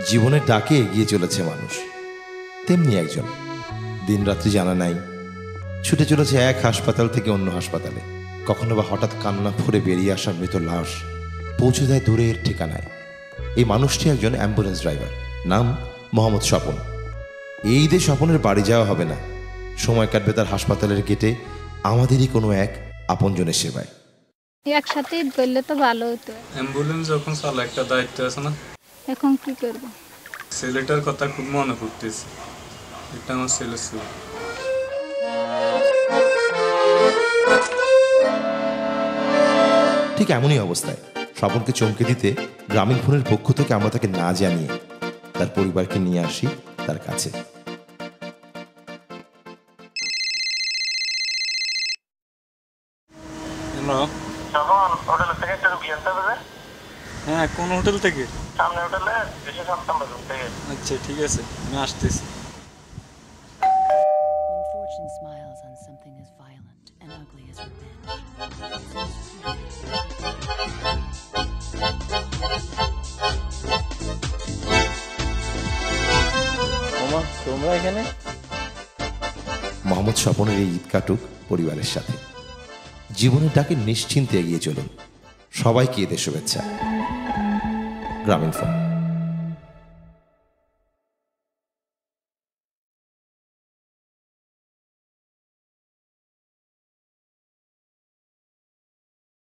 জীবনের ডাকে এগিয়ে চলেছে মানুষ, তেমনি একজন দিনরাত্রি জানা নাই ছুটে চলেছে এক হাসপাতাল থেকে অন্য হাসপাতালে। কখনো বা হঠাৎ কান্না ভরে বেরিয়ে আসা মৃত লাশ পৌঁছে দেয় দূরের ঠিকানায়। এই মানুষটি একজন অ্যাম্বুলেন্স ড্রাইভার, নাম মোহাম্মদ স্বপন। এই ঈদে স্বপনের বাড়ি যাওয়া হবে না, সময় কাটবে তার হাসপাতালের গেটে আমাদেরই কোনো এক আপনজনের সেবায়। একসাথে ঈদ করলে তো ভালো হতো। অ্যাম্বুলেন্স যখন চালা একটা দায়িত্ব আছে না, এখন কি করব? ছেলেটার কথা খুব মনে পড়তেছে। এটা আমার ছেলে ছিল। ঠিক এমনই অবস্থায় স্বপনকে চমকে দিতে গ্রামীণ ফোনের পক্ষ থেকে আমরা তাকে না জানিয়ে তার পরিবারকে নিয়ে আসি তার কাছে। হ্যাঁ, কোন হোটেল থেকে? সামনে হোটেলে 207 নম্বর রুম থেকে। আচ্ছা ঠিক আছে, আমি আসতেছি। When fortune smiles on something as violent and ugly as revenge. ওমা, তোমরা এখানে? মোহাম্মদ স্বপনের এই ঈদ কাটুক পরিবারের সাথে। জীবনের ডাকে নিশ্চিন্তে এগিয়ে চলুন। সবাইকে ঈদের শুভেচ্ছা। গ্রামীণ ফোন।